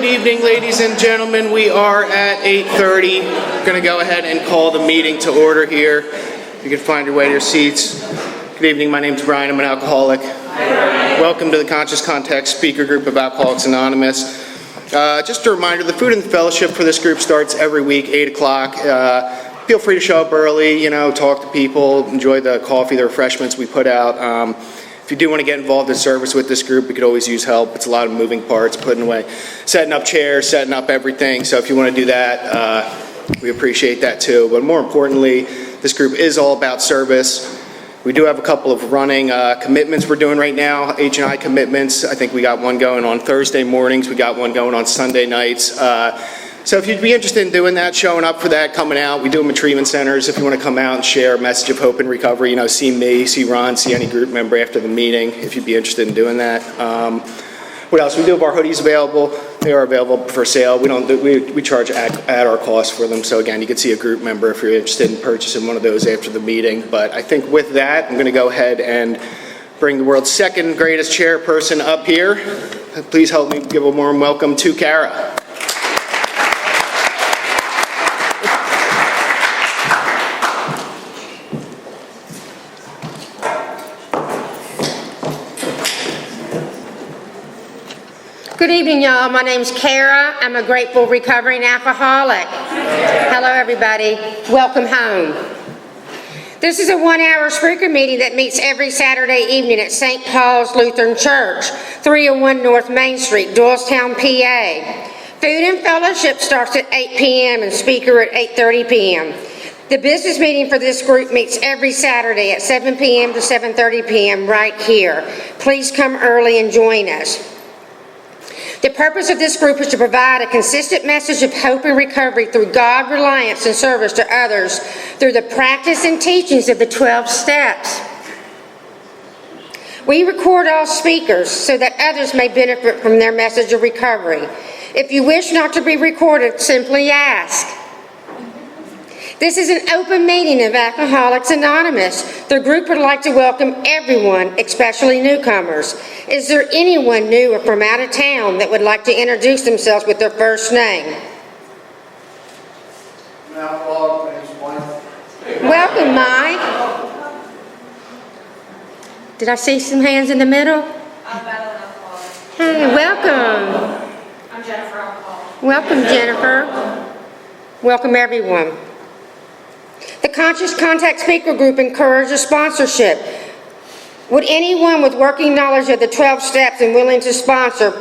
evening, ladies and gentlemen. We are at 8:30. Going to go ahead and call the meeting to order here. You can find your way to your seats. Good evening. My name is Brian. I'm an alcoholic. Welcome to the Conscious Contact Speaker Group of Alcoholics Anonymous. Just a reminder, the food and the fellowship for this group starts every week, 8 o'clock. Feel free to show up early, talk to people, enjoy the coffee, the refreshments we put out. If you do want to get involved in service with this group, we could always use help. It's a lot of moving parts, putting away, setting up chairs, setting up everything. So if you want to do that, we appreciate that too. But more importantly, this group is all about service. We do have a couple of running commitments we're doing right now, H&I commitments. I think we got one going on Thursday mornings. We got one going on Sunday nights. So if you'd be interested in doing that, showing up for that, coming out, we do them at treatment centers. If you want to come out and share a message of hope and recovery, see me, see Ron, see any group member after the meeting, if you'd be interested in doing that. What else? We do have our hoodies available. They are available for sale. We charge at our cost for them. So again, you can see a group member if you're interested in purchasing one of those after the meeting. But I think with that, I'm going to go ahead and bring the world's second greatest chairperson up here. Please help me give a warm welcome to Kara. Good evening, y'all. My name's Kara. I'm a grateful recovering alcoholic. Hello, everybody. Welcome home. This is a one-hour speaker meeting that meets every Saturday evening at St. Paul's Lutheran Church, 301 North Main Street, Doylestown, PA. Food and fellowship starts at 8 p.m. and speaker at 8:30 p.m. The business meeting for this group meets every Saturday at 7 p.m. to 7:30 p.m. right here. Please come early and join us. The purpose of this group is to provide a consistent message of hope and recovery through God, reliance, and service to others through the practice and teachings of the 12 steps. We record all speakers so that others may benefit from their message of recovery. If you wish not to be recorded, simply ask. This is an open meeting of Alcoholics Anonymous. The group would like to welcome everyone, especially newcomers. Is there anyone new or from out of town that would like to introduce themselves with their first name? Welcome, Mike. Did I see some hands in the middle? I'm Madeline Alcoholic. Hey, welcome. I'm Jennifer Alcoholic. Welcome, Jennifer. Welcome, everyone. The Conscious Contact Speaker Group encourages sponsorship. Would anyone with working knowledge of the 12 steps and willing to sponsor,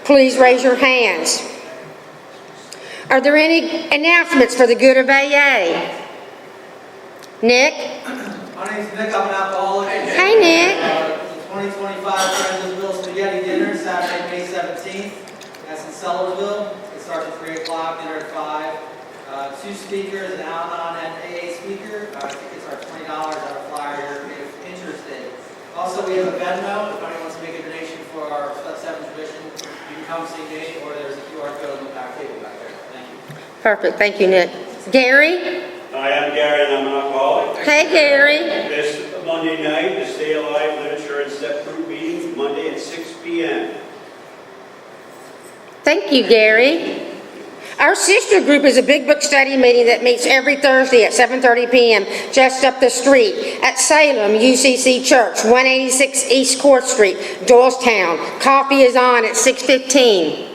please raise your hands. Are there any announcements for the good of AA? Nick? My name's Nick, I'm an alcoholic. Hey, Nick. The 2025 Friendsville Spaghetti Dinner, Saturday, May 17th. That's in Sellersville. It starts at 3 o'clock, dinner at 5. 2 speakers, an Al-Anon and AA speaker. Tickets are $20 on a flyer if interested. Also, we have a Venmo. If anyone wants to make a donation for our Step 7 tradition, you can come see me, or there's a QR code on the back table back there. Thank you. Perfect. Thank you, Nick. Gary? Hi, I'm Gary, and I'm an alcoholic. Hey, Gary. This Monday night, the Stay Alive Literature and Step Group meeting, Monday at 6 p.m. Thank you, Gary. Our sister group is a big book study meeting that meets every Thursday at 7:30 p.m. just up the street at Salem UCC Church, 186 East Court Street, Doylestown. Coffee is on at 6:15.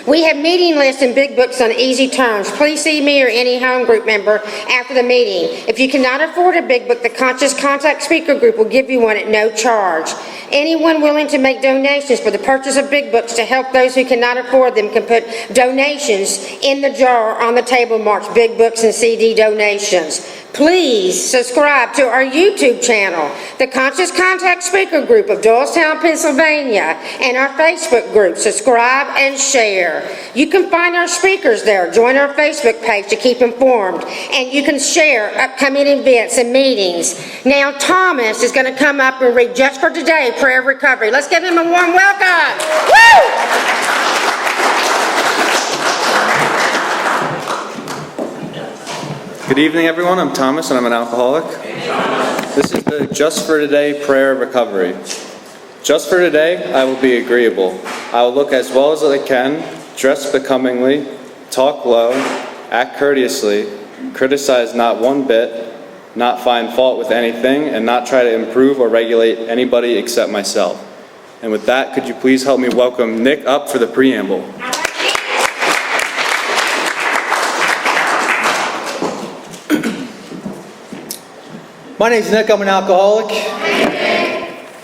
We have meeting lists and big books on easy terms. Please see me or any home group member after the meeting. If you cannot afford a big book, the Conscious Contact Speaker Group will give you one at no charge. Anyone willing to make donations for the purchase of big books to help those who cannot afford them can put donations in the jar on the table marked Big Books and CD Donations. Please subscribe to our YouTube channel, the Conscious Contact Speaker Group of Doylestown, Pennsylvania, and our Facebook group. Subscribe and share. You can find our speakers there. Join our Facebook page to keep informed, and you can share upcoming events and meetings. Now, Thomas is going to come up and read Just for Today, Prayer of Recovery. Let's give him a warm welcome. Woo! Good evening, everyone. I'm Thomas, and I'm an alcoholic. This is the Just for Today Prayer of Recovery. Just for today, I will be agreeable. I will look as well as I can, dress becomingly, talk low, act courteously, criticize not one bit, not find fault with anything, and not try to improve or regulate anybody except myself. And with that, could you please help me welcome Nick up for the preamble? My name's Nick, I'm an alcoholic.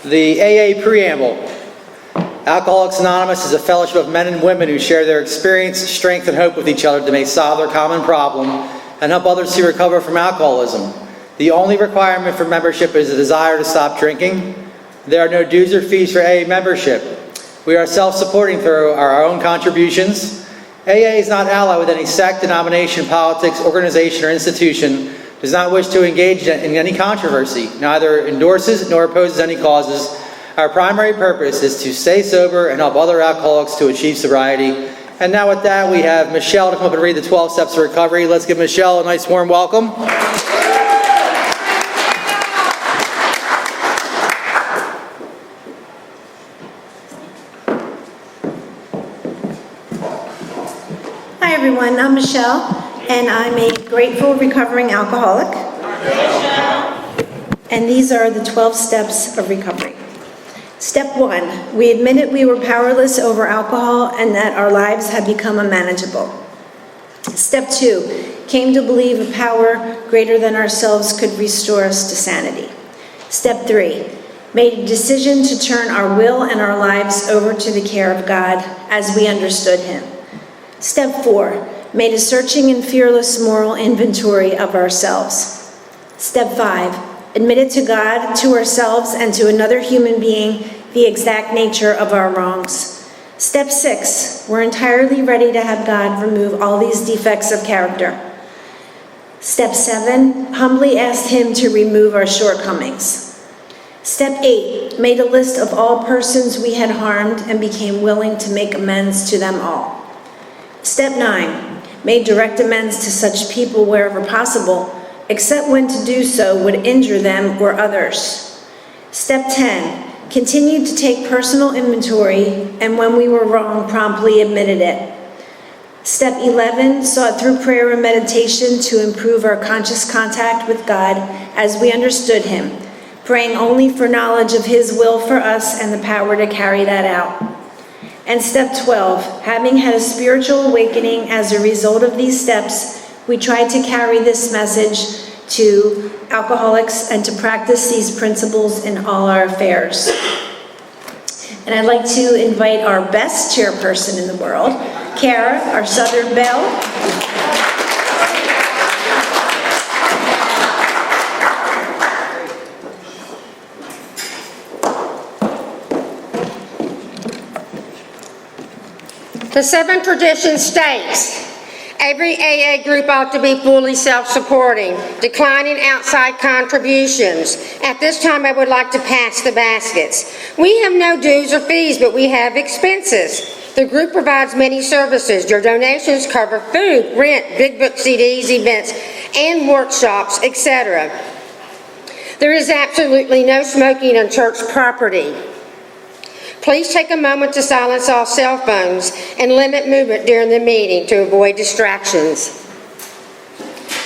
The AA Preamble. Alcoholics Anonymous is a fellowship of men and women who share their experience, strength, and hope with each other to make solve their common problem and help others to recover from alcoholism. The only requirement for membership is a desire to stop drinking. There are no dues or fees for AA membership. We are self-supporting through our own contributions. AA is not allied with any sect, denomination, politics, organization, or institution, does not wish to engage in any controversy, neither endorses nor opposes any causes. Our primary purpose is to stay sober and help other alcoholics to achieve sobriety. And now with that, we have Michelle to come up and read the 12 Steps to Recovery. Let's give Michelle a nice warm welcome. Hi everyone, I'm Michelle, and I'm a grateful recovering alcoholic. And these are the 12 steps of recovery. Step 1, we admitted we were powerless over alcohol and that our lives had become unmanageable. Step 2, came to believe a power greater than ourselves could restore us to sanity. Step 3, made a decision to turn our will and our lives over to the care of God as we understood Him. Step 4, made a searching and fearless moral inventory of ourselves. Step 5, admitted to God, to ourselves, and to another human being the exact nature of our wrongs. Step 6, we're entirely ready to have God remove all these defects of character. Step 7, humbly asked Him to remove our shortcomings. Step 8, made a list of all persons we had harmed and became willing to make amends to them all. Step 9, made direct amends to such people wherever possible, except when to do so would injure them or others. Step 10, continued to take personal inventory, and when we were wrong, promptly admitted it. Step 11, sought through prayer and meditation to improve our conscious contact with God as we understood Him, praying only for knowledge of His will for us and the power to carry that out. And step 12, having had a spiritual awakening as a result of these steps, we tried to carry this message to alcoholics and to practice these principles in all our affairs. And I'd like to invite our best chairperson in the world, Kara, our Southern Belle. The seventh tradition states, every AA group ought to be fully self-supporting, declining outside contributions. At this time, I would like to pass the baskets. We have no dues or fees, but we have expenses. The group provides many services. Your donations cover food, rent, big book CDs, events, and workshops, etc. There is absolutely no smoking on church property. Please take a moment to silence all cell phones and limit movement during the meeting to avoid distractions.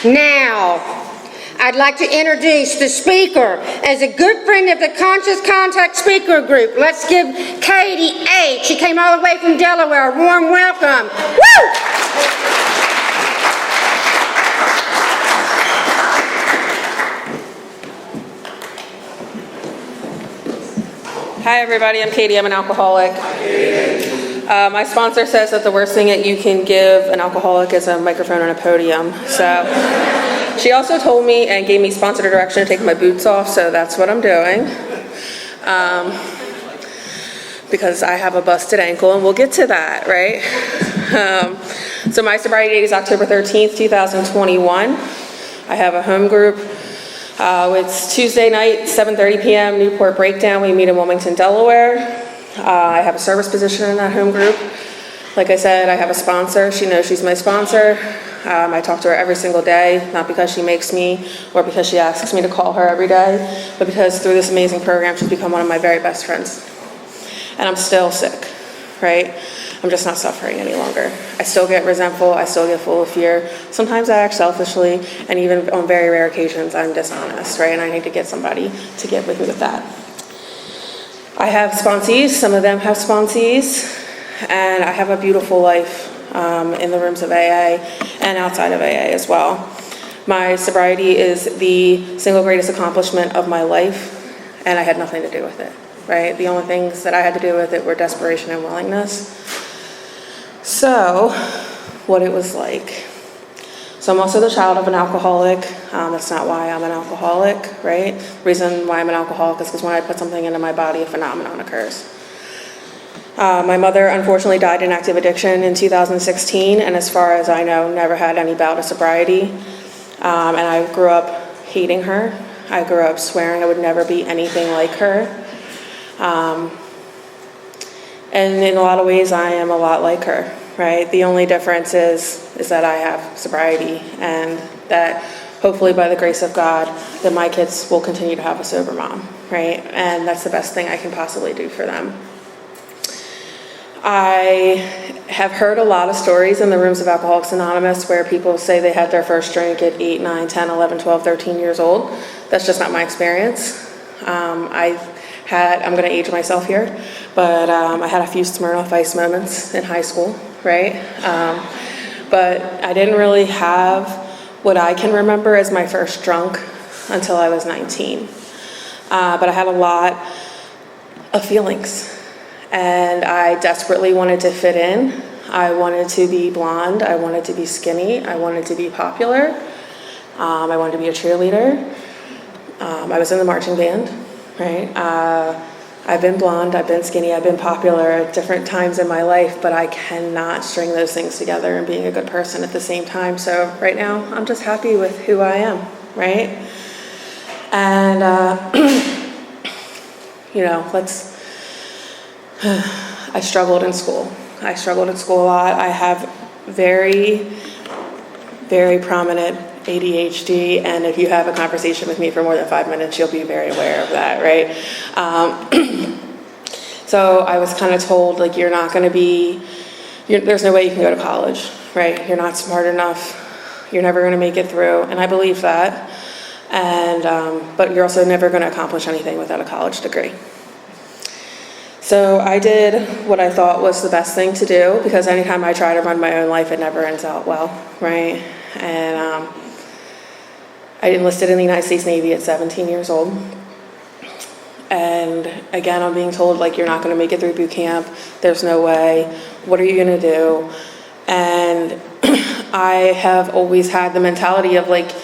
Now, I'd like to introduce the speaker as a good friend of the Conscious Contact Speaker Group. Let's give Katie H. She came all the way from Delaware. A warm welcome. Woo! Hi everybody, I'm Katie, I'm an alcoholic. My sponsor says that the worst thing that you can give an alcoholic is a microphone and a podium. So she also told me and gave me sponsored direction to take my boots off, so that's what I'm doing. Because I have a busted ankle and we'll get to that, right? So my sobriety date is October 13th, 2021. I have a home group. It's Tuesday night, 7:30 p.m., Newport Breakdown. We meet in Wilmington, Delaware. I have a service position in that home group. Like I said, I have a sponsor. She knows she's my sponsor. I talk to her every single day, not because she makes me or because she asks me to call her every day, but because through this amazing program, she's become one of my very best friends. And I'm still sick, right? I'm just not suffering any longer. I still get resentful, I still get full of fear. Sometimes I act selfishly, and even on very rare occasions, I'm dishonest, right? And I need to get somebody to get with me with that. I have sponsees, some of them have sponsees, and I have a beautiful life in the rooms of AA and outside of AA as well. My sobriety is the single greatest accomplishment of my life, and I had nothing to do with it, right? The only things that I had to do with it were desperation and willingness. So, what it was like. So I'm also the child of an alcoholic. That's not why I'm an alcoholic, right? The reason why I'm an alcoholic is because when I put something into my body, a phenomenon occurs. My mother unfortunately died in active addiction in 2016, and as far as I know, never had any bout of sobriety. And I grew up hating her. I grew up swearing I would never be anything like her. And in a lot of ways, I am a lot like her, right? The only difference is that I have sobriety, and that hopefully by the grace of God, that my kids will continue to have a sober mom, right? And that's the best thing I can possibly do for them. I have heard a lot of stories in the rooms of Alcoholics Anonymous where people say they had their first drink at 8, 9, 10, 11, 12, 13 years old. That's just not my experience. I'm going to age myself here, but I had a few Smirnoff Ice moments in high school, right? But I didn't really have what I can remember as my first drunk until I was 19. But I had a lot of feelings. And I desperately wanted to fit in. I wanted to be blonde. I wanted to be skinny. I wanted to be popular. I wanted to be a cheerleader. I was in the marching band, right? I've been blonde, I've been skinny, I've been popular at different times in my life, but I cannot string those things together and being a good person at the same time. So right now, I'm just happy with who I am, right? And, I struggled in school. I struggled in school a lot. I have very, very prominent ADHD, and if you have a conversation with me for more than 5 minutes, you'll be very aware of that, right? So I was kind of told, like, you're not going to be, there's no way you can go to college, right? You're not smart enough. You're never going to make it through, and I believe that. And but you're also never going to accomplish anything without a college degree. So I did what I thought was the best thing to do, because anytime I try to run my own life, it never ends out well, right? And I enlisted in the United States Navy at 17 years old. And again, I'm being told, like, you're not going to make it through boot camp. There's no way. What are you going to do? And I have always had the mentality of, like,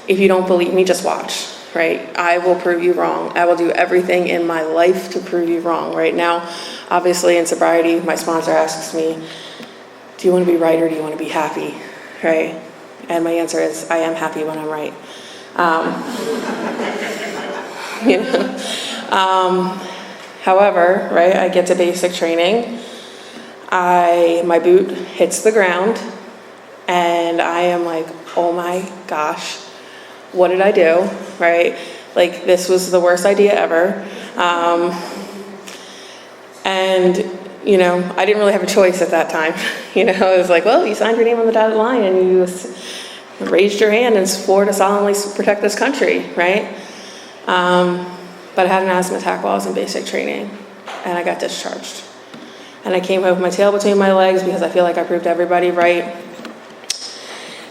if you don't believe me, just watch. Right? I will prove you wrong. I will do everything in my life to prove you wrong. Right now, obviously in sobriety, my sponsor asks me, do you want to be right or do you want to be happy? Right? And my answer is, I am happy when I'm right. However, right, I get to basic training. My boot hits the ground and I am like, oh my gosh, what did I do, right? Like, this was the worst idea ever. And, I didn't really have a choice at that time. It was like, well, you signed your name on the dotted line and you raised your hand and swore to solemnly protect this country, right? But I had an asthma attack while I was in basic training, and I got discharged. And I came home with my tail between my legs because I feel like I proved everybody right.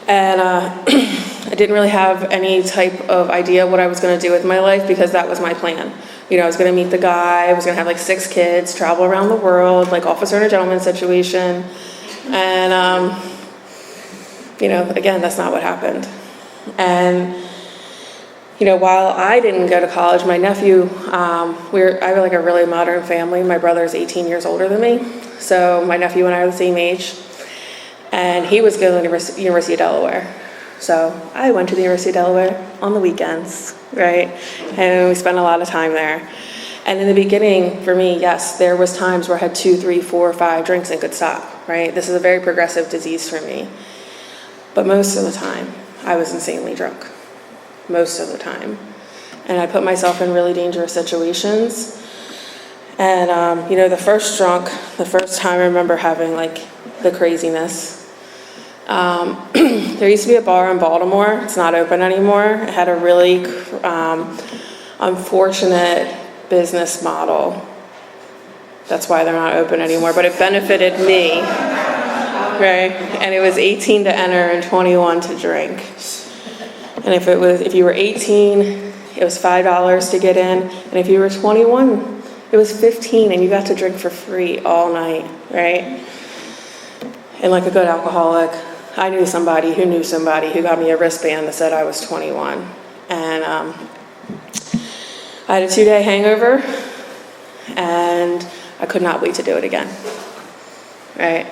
And I didn't really have any type of idea what I was going to do with my life, because that was my plan. I was going to meet the guy, I was going to have like 6 kids, travel around the world, like officer and a gentleman situation. And, again, that's not what happened. And, while I didn't go to college, my nephew, I have like a really modern family. My brother's 18 years older than me. So my nephew and I are the same age. And he was going to the University of Delaware. So I went to the University of Delaware on the weekends, right? And we spent a lot of time there. And in the beginning, for me, yes, there was times where I had 2, 3, 4, 5 drinks and could stop, right? This is a very progressive disease for me. But most of the time, I was insanely drunk. Most of the time. And I put myself in really dangerous situations. And, the first time I remember having like the craziness. There used to be a bar in Baltimore. It's not open anymore. It had a really unfortunate business model. That's why they're not open anymore, but it benefited me, right? And it was 18 to enter and 21 to drink. And if you were 18, it was $5 to get in, and if you were 21, it was 15, and you got to drink for free all night, right? And like a good alcoholic, I knew somebody who got me a wristband that said I was 21. And I had a 2-day hangover, and I could not wait to do it again, right?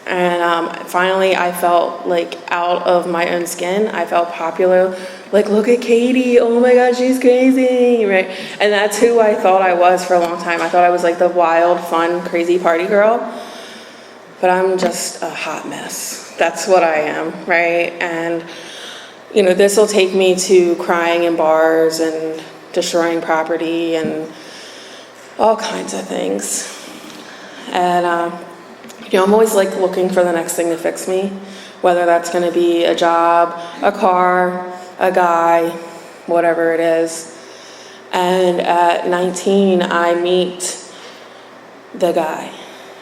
And finally, I felt like out of my own skin. I felt popular. Like, look at Katie. Oh my God, she's crazy, right? And that's who I thought I was for a long time. I thought I was like the wild, fun, crazy party girl. But I'm just a hot mess. That's what I am, right? And, this will take me to crying in bars and destroying property and all kinds of things. And, I'm always like looking for the next thing to fix me, whether that's going to be a job, a car, a guy, whatever it is. And at 19, I meet the guy,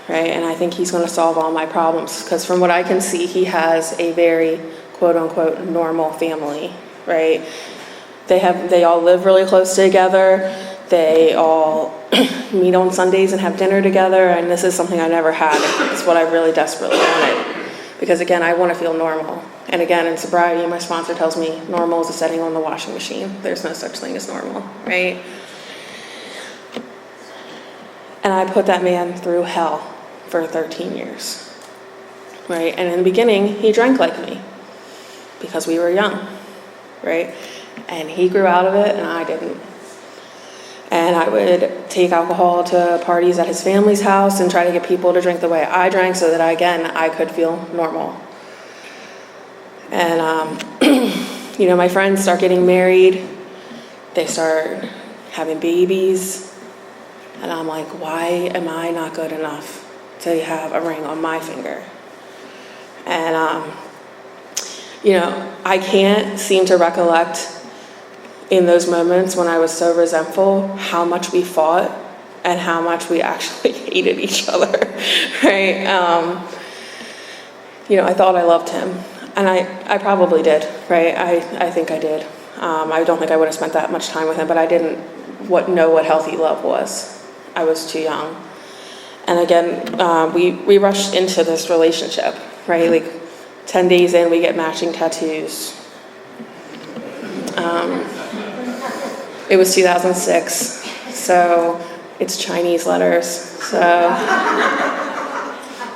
right? And I think he's going to solve all my problems, because from what I can see, he has a very quote unquote normal family, right? They all live really close together. They all meet on Sundays and have dinner together, and this is something I never had. It's what I really desperately wanted, because again, I want to feel normal. And again, in sobriety, my sponsor tells me normal is a setting on the washing machine. There's no such thing as normal, right? And I put that man through hell for 13 years, right? And in the beginning, he drank like me because we were young, right? And he grew out of it and I didn't. And I would take alcohol to parties at his family's house and try to get people to drink the way I drank so that I could feel normal. And, my friends start getting married. They start having babies. And I'm like, why am I not good enough to have a ring on my finger? And, I can't seem to recollect in those moments when I was so resentful, how much we fought and how much we actually hated each other, right? I thought I loved him, and I probably did, right? I think I did. I don't think I would have spent that much time with him, but I didn't know what healthy love was. I was too young. And again, we rushed into this relationship, right? Like 10 days in, we get matching tattoos. It was 2006, so it's Chinese letters, so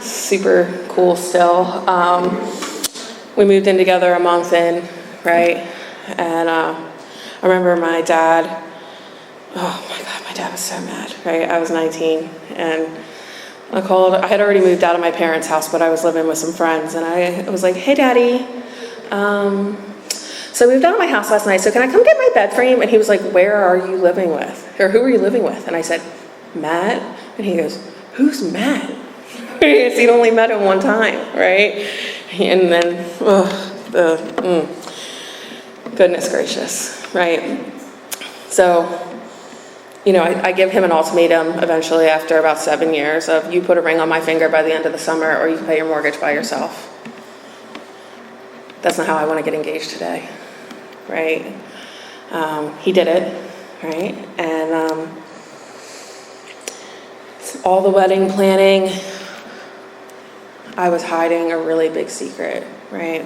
super cool still. We moved in together a month in, right? And I remember my dad, oh my God, my dad was so mad, right? I was 19, and I had already moved out of my parents' house, but I was living with some friends, and I was like, hey, Daddy, so I moved out of my house last night, so can I come get my bed frame? And he was like, where are you living with? Or who are you living with? And I said, Matt. And he goes, who's Matt? Because he'd only met him one time, right? And then, goodness gracious, right? So, I give him an ultimatum eventually after about 7 years of you put a ring on my finger by the end of the summer or you pay your mortgage by yourself. That's not how I want to get engaged today, right? He did it, right? And all the wedding planning, I was hiding a really big secret, right?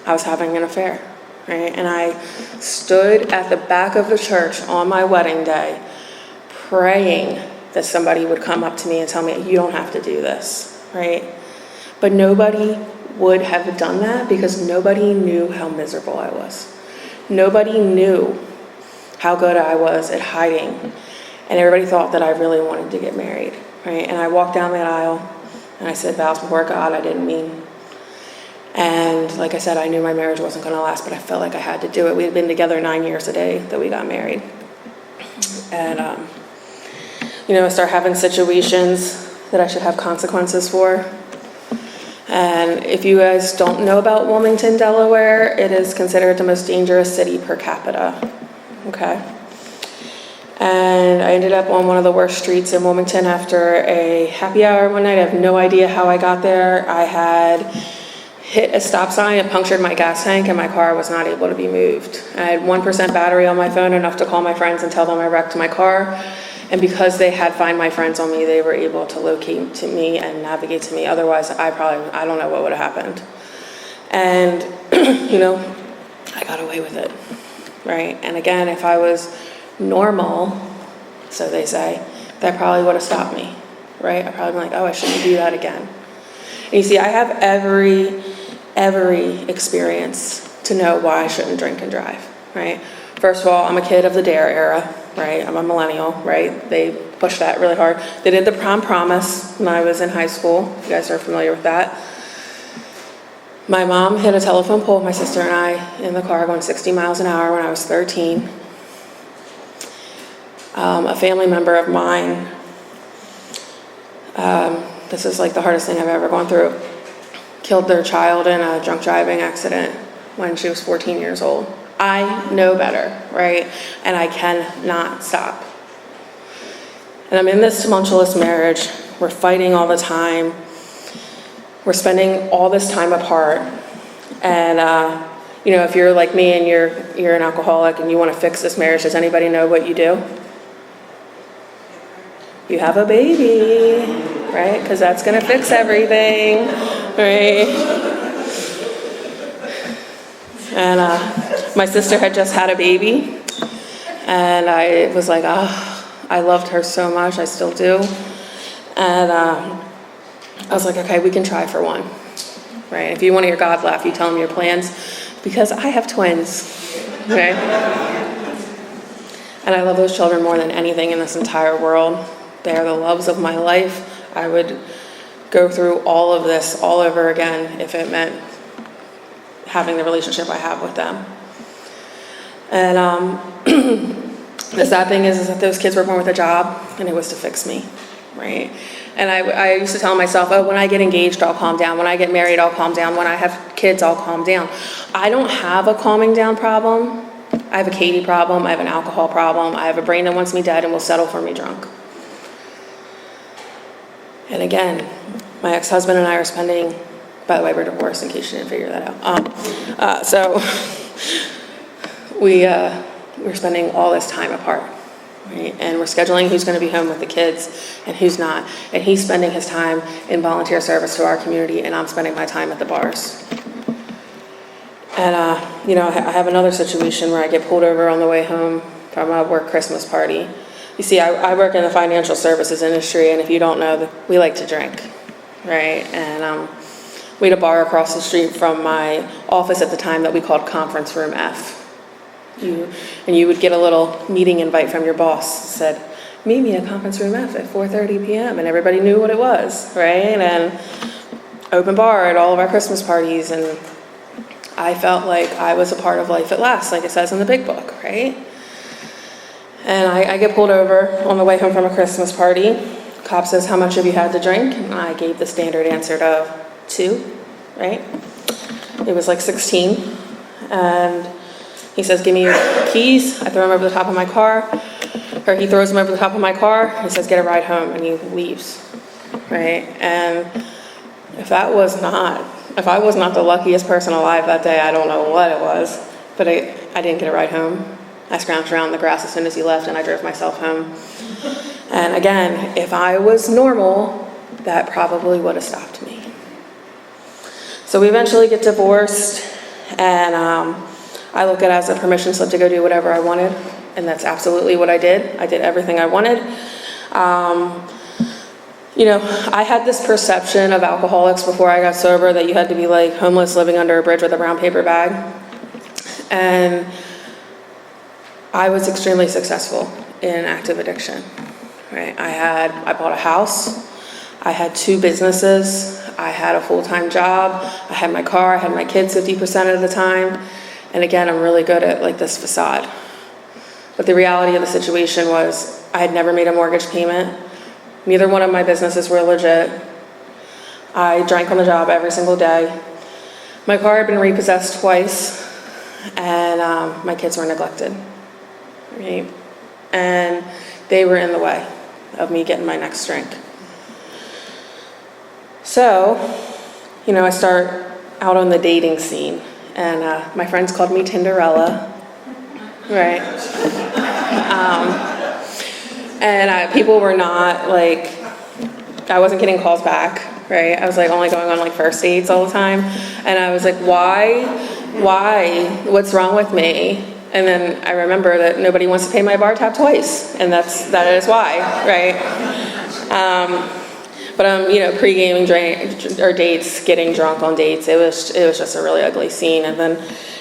I was having an affair, right? And I stood at the back of the church on my wedding day praying that somebody would come up to me and tell me, you don't have to do this, right? But nobody would have done that because nobody knew how miserable I was. Nobody knew how good I was at hiding. And everybody thought that I really wanted to get married, right? And I walked down that aisle and I said vows before God I didn't mean. And like I said, I knew my marriage wasn't going to last, but I felt like I had to do it. We had been together 9 years a day that we got married. And start having situations that I should have consequences for. And if you guys don't know about Wilmington, Delaware, it is considered the most dangerous city per capita, okay? And I ended up on one of the worst streets in Wilmington after a happy hour one night. I have no idea how I got there. I had hit a stop sign, it punctured my gas tank, and my car was not able to be moved. I had 1% battery on my phone, enough to call my friends and tell them I wrecked my car. And because they had Find My Friends on me, they were able to locate to me and navigate to me. Otherwise, I don't know what would have happened. And, I got away with it, right? And again, if I was normal, so they say, that probably would have stopped me, right? I'd probably be like, oh, I shouldn't do that again. And you see, I have every experience to know why I shouldn't drink and drive, right? First of all, I'm a kid of the DARE era, right? I'm a millennial, right? They pushed that really hard. They did the prom promise when I was in high school. You guys are familiar with that. My mom hit a telephone pole with my sister and I in the car going 60 miles an hour when I was 13. A family member of mine, this is like the hardest thing I've ever gone through, killed their child in a drunk driving accident when she was 14 years old. I know better, right? And I cannot stop. And I'm in this tumultuous marriage. We're fighting all the time. We're spending all this time apart. And, if you're like me and you're an alcoholic and you want to fix this marriage, does anybody know what you do? You have a baby, right? Because that's going to fix everything, right? And my sister had just had a baby, and I was like, I loved her so much, I still do. And I was like, okay, we can try for one, right? If you want to hear God laugh, you tell him your plans, because I have twins, okay? And I love those children more than anything in this entire world. They are the loves of my life. I would go through all of this all over again if it meant having the relationship I have with them. And the sad thing is that those kids were born with a job, and it was to fix me, right? And I used to tell myself, oh, when I get engaged, I'll calm down. When I get married, I'll calm down. When I have kids, I'll calm down. I don't have a calming down problem. I have a Katie problem. I have an alcohol problem. I have a brain that wants me dead and will settle for me drunk. And again, my ex-husband and I are spending, by the way, we're divorced in case you didn't figure that out. So we're spending all this time apart, right? And we're scheduling who's going to be home with the kids and who's not. And he's spending his time in volunteer service to our community, and I'm spending my time at the bars. And, I have another situation where I get pulled over on the way home from a work Christmas party. You see, I work in the financial services industry, and if you don't know, we like to drink, right? And we had a bar across the street from my office at the time that we called Conference Room F. You would get a little meeting invite from your boss that said, meet me at Conference Room F at 4:30 p.m. And everybody knew what it was, right? And open bar at all of our Christmas parties. And I felt like I was a part of Life at Last, like it says in the big book, right? And I get pulled over on the way home from a Christmas party. Cop says, how much have you had to drink? And I gave the standard answer of 2, right? It was like 16. And he says, give me your keys. I throw them over the top of my car. Or he throws them over the top of my car. He says, get a ride home. And he leaves, right? And if I was not the luckiest person alive that day, I don't know what it was. But I didn't get a ride home. I scrounged around the grass as soon as he left, and I drove myself home. And again, if I was normal, that probably would have stopped me. So we eventually get divorced, and I look at it as a permission slip to go do whatever I wanted, and that's absolutely what I did. I did everything I wanted. I had this perception of alcoholics before I got sober that you had to be like homeless living under a bridge with a brown paper bag. And I was extremely successful in active addiction, right? I bought a house. I had 2 businesses. I had a full-time job. I had my car. I had my kids 50% of the time. And again, I'm really good at like this facade. But the reality of the situation was I had never made a mortgage payment. Neither one of my businesses were legit. I drank on the job every single day. My car had been repossessed twice, and my kids were neglected, right? And they were in the way of me getting my next drink. So, I start out on the dating scene, and my friends called me Tinderella, right? And people were not like, I wasn't getting calls back, right? I was like only going on like first dates all the time, and I was like, why? What's wrong with me? And then I remember that nobody wants to pay my bar tab twice, and that is why, right? But pre-gaming dates, getting drunk on dates, it was just a really ugly scene. And then,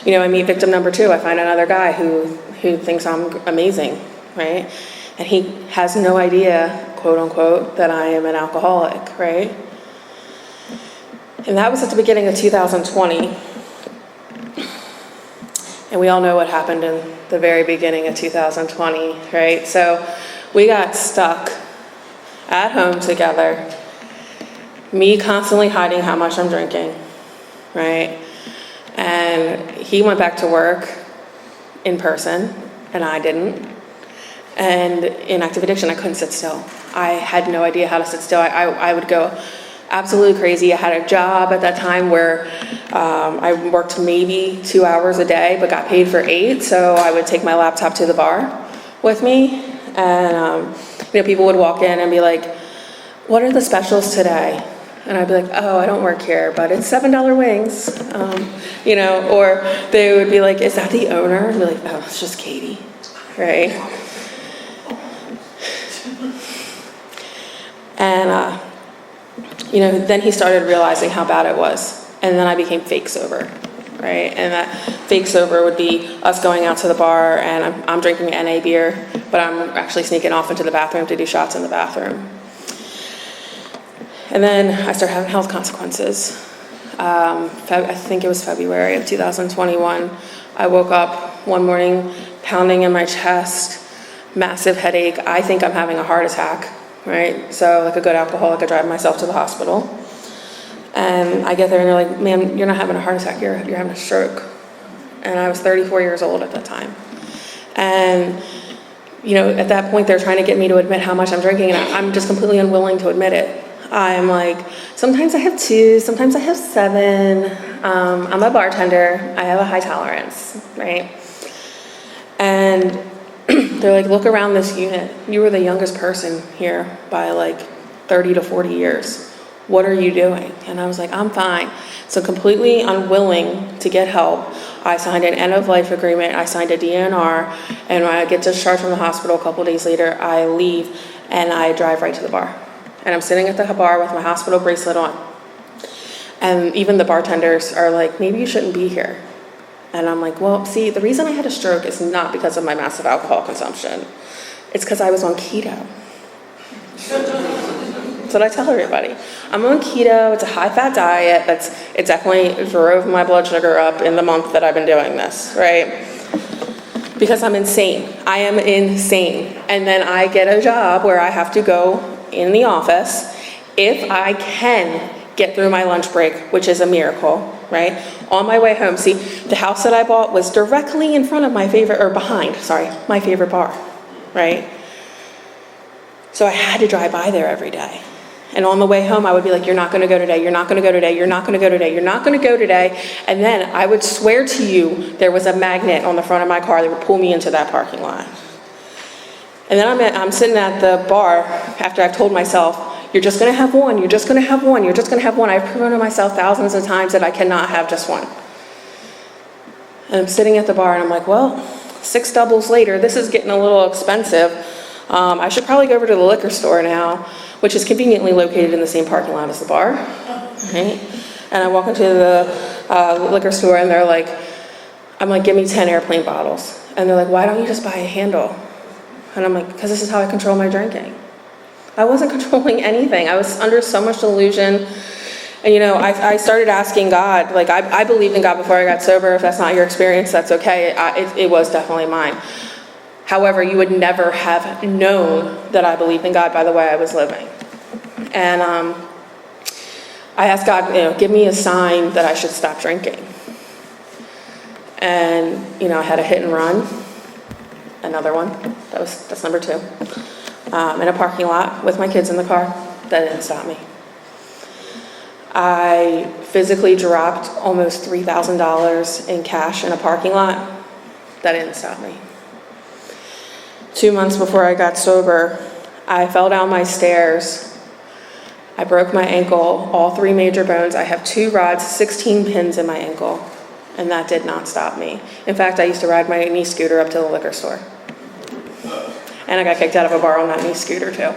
I meet victim number 2. I find another guy who thinks I'm amazing, right? And he has no idea, quote unquote, that I am an alcoholic, right? And that was at the beginning of 2020. And we all know what happened in the very beginning of 2020, right? So we got stuck at home together, me constantly hiding how much I'm drinking, right? And he went back to work in person, and I didn't. And in active addiction, I couldn't sit still. I had no idea how to sit still. I would go absolutely crazy. I had a job at that time where I worked maybe 2 hours a day, but got paid for 8. So I would take my laptop to the bar with me, and people would walk in and be like, "What are the specials today?" And I'd be like, "Oh, I don't work here, but it's $7 wings," or they would be like, "Is that the owner?" And I'd be like, "Oh, it's just Katie," right? And then he started realizing how bad it was, and then I became fake sober, right? And that fake sober would be us going out to the bar, and I'm drinking NA beer, but I'm actually sneaking off into the bathroom to do shots in the bathroom. And then I started having health consequences. I think it was February of 2021. I woke up one morning, pounding in my chest, massive headache. I think I'm having a heart attack, right? So like a good alcoholic, I drive myself to the hospital. And I get there and they're like, "Ma'am, you're not having a heart attack, you're having a stroke." And I was 34 years old at that time. And, at that point they're trying to get me to admit how much I'm drinking, and I'm just completely unwilling to admit it. I'm like, sometimes I have 2, sometimes I have 7. I'm a bartender, I have a high tolerance, right? And they're like, "Look around this unit. You were the youngest person here by like 30 to 40 years. What are you doing?" And I was like, "I'm fine." So completely unwilling to get help, I signed an end-of-life agreement, I signed a DNR, and when I get discharged from the hospital a couple days later, I leave and I drive right to the bar. And I'm sitting at the bar with my hospital bracelet on. And even the bartenders are like, "Maybe you shouldn't be here." And I'm like, "Well, see, the reason I had a stroke is not because of my massive alcohol consumption. It's because I was on keto." That's what I tell everybody. I'm on keto. It's a high-fat diet. It definitely drove my blood sugar up in the month that I've been doing this, right? Because I'm insane. I am insane. And then I get a job where I have to go in the office if I can get through my lunch break, which is a miracle, right? On my way home, see, the house that I bought was directly in front of my favorite bar, right? So I had to drive by there every day. And on the way home, I would be like, "You're not going to go today. You're not going to go today. You're not going to go today. You're not going to go today." And then I would swear to you, there was a magnet on the front of my car that would pull me into that parking lot. And then I'm sitting at the bar after I've told myself, "You're just going to have one. You're just going to have one. You're just going to have one." I've proven to myself thousands of times that I cannot have just one. And I'm sitting at the bar and I'm like, well, 6 doubles later, this is getting a little expensive. I should probably go over to the liquor store now, which is conveniently located in the same parking lot as the bar. Right? And I walk into the liquor store and I'm like, "Give me 10 airplane bottles." And they're like, "Why don't you just buy a handle?" And I'm like, "Because this is how I control my drinking." I wasn't controlling anything. I was under so much delusion. And I started asking God, like I believed in God before I got sober. If that's not your experience, that's okay. It was definitely mine. However, you would never have known that I believed in God by the way I was living. And I asked God, give me a sign that I should stop drinking. And, I had a hit and run, another one, that's number 2, in a parking lot with my kids in the car. That didn't stop me. I physically dropped almost $3,000 in cash in a parking lot. That didn't stop me. 2 months before I got sober, I fell down my stairs. I broke my ankle, all 3 major bones. I have 2 rods, 16 pins in my ankle, and that did not stop me. In fact, I used to ride my knee scooter up to the liquor store. And I got kicked out of a bar on that knee scooter too.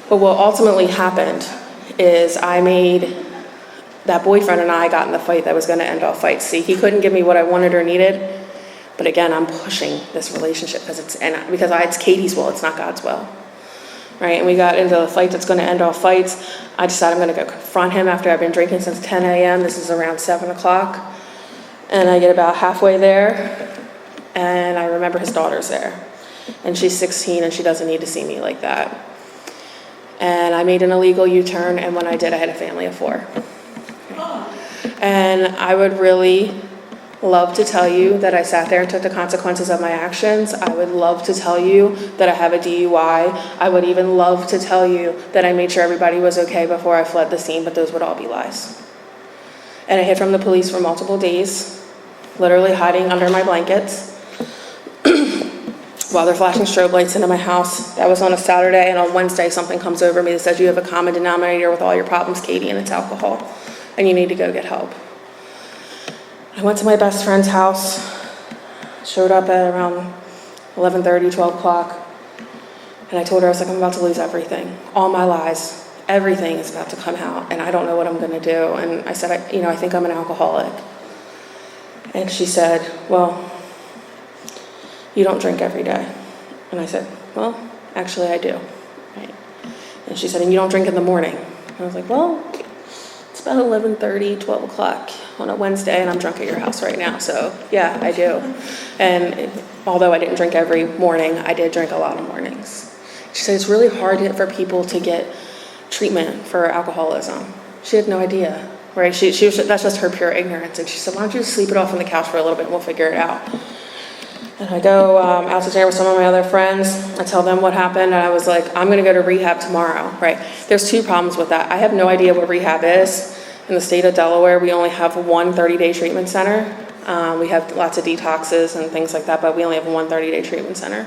But what ultimately happened is that boyfriend and I got in the fight that was going to end all fights. See, he couldn't give me what I wanted or needed. But again, I'm pushing this relationship because it's Katie's will, it's not God's will. Right? And we got into the fight that's going to end all fights. I decided I'm going to go confront him after I've been drinking since 10 a.m. This is around 7 o'clock. And I get about halfway there, and I remember his daughter's there. And she's 16, and she doesn't need to see me like that. And I made an illegal U-turn, and when I did, I had a family of 4. And I would really love to tell you that I sat there and took the consequences of my actions. I would love to tell you that I have a DUI. I would even love to tell you that I made sure everybody was okay before I fled the scene, but those would all be lies. And I hid from the police for multiple days, literally hiding under my blankets while they're flashing strobe lights into my house. That was on a Saturday, and on Wednesday something comes over me that says you have a common denominator with all your problems, Katie, and it's alcohol, and you need to go get help. I went to my best friend's house, showed up at around 11:30, 12 o'clock, and I told her, I was like, I'm about to lose everything, all my lies, everything is about to come out, and I don't know what I'm going to do. And I said, I think I'm an alcoholic. And she said, well, you don't drink every day. And I said, well, actually I do. Right? And she said, and you don't drink in the morning. And I was like, well, it's about 11:30, 12 o'clock on a Wednesday, and I'm drunk at your house right now. So yeah, I do. And although I didn't drink every morning, I did drink a lot of mornings. She said, it's really hard for people to get treatment for alcoholism. She had no idea, right? She was, that's just her pure ignorance. And she said, why don't you just sleep it off on the couch for a little bit and we'll figure it out. And I go out to dinner with some of my other friends. I tell them what happened, and I was like, I'm going to go to rehab tomorrow, right? There's 2 problems with that. I have no idea what rehab is. In the state of Delaware, we only have one 30-day treatment center. We have lots of detoxes and things like that, but we only have one 30-day treatment center.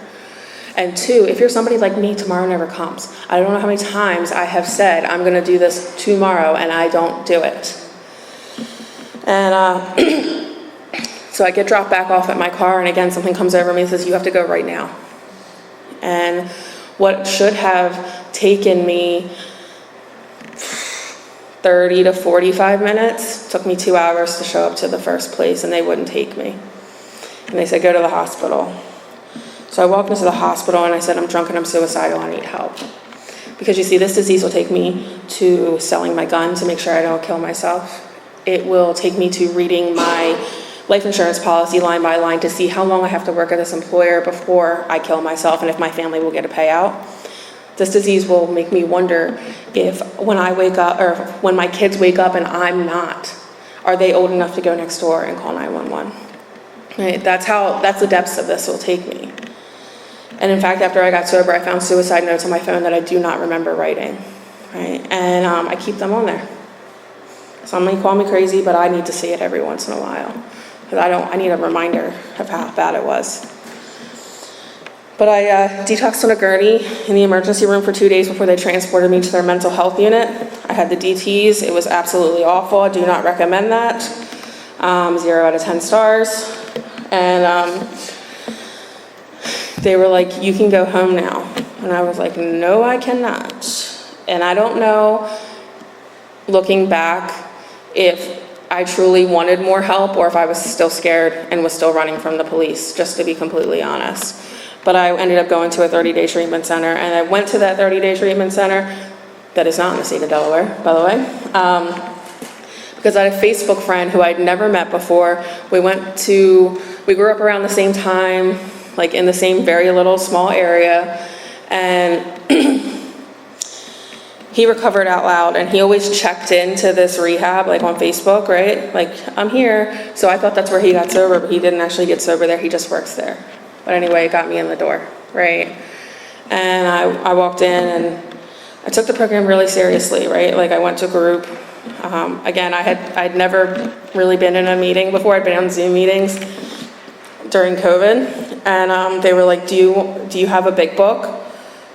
And 2, if you're somebody like me, tomorrow never comes. I don't know how many times I have said, I'm going to do this tomorrow, and I don't do it. And so I get dropped back off at my car, and again, something comes over me and says, you have to go right now. And what should have taken me 30 to 45 minutes took me 2 hours to show up to the first place, and they wouldn't take me. And they said, go to the hospital. So I walked into the hospital, and I said, I'm drunk and I'm suicidal, I need help. Because you see, this disease will take me to selling my gun to make sure I don't kill myself. It will take me to reading my life insurance policy line by line to see how long I have to work at this employer before I kill myself and if my family will get a payout. This disease will make me wonder if when I wake up, or when my kids wake up and I'm not, are they old enough to go next door and call 911? Right? That's the depths of this will take me. And in fact, after I got sober, I found suicide notes on my phone that I do not remember writing. Right? And I keep them on there. Some may call me crazy, but I need to see it every once in a while. Because I need a reminder of how bad it was. But I detoxed on a gurney in the emergency room for 2 days before they transported me to their mental health unit. I had the DTs. It was absolutely awful. I do not recommend that. 0 out of 10 stars. And they were like, you can go home now. And I was like, no, I cannot. And I don't know, looking back, if I truly wanted more help or if I was still scared and was still running from the police, just to be completely honest. But I ended up going to a 30-day treatment center, and I went to that 30-day treatment center that is not in the state of Delaware, by the way, because I had a Facebook friend who I'd never met before. We grew up around the same time, like in the same very little small area, and he recovered out loud, and he always checked into this rehab, like on Facebook, right? Like, I'm here. So I thought that's where he got sober, but he didn't actually get sober there. He just works there. But anyway, it got me in the door, right? And I walked in, and I took the program really seriously, right? Like, I went to group. Again, I'd never really been in a meeting before. I'd been on Zoom meetings during COVID, and they were like, do you have a big book?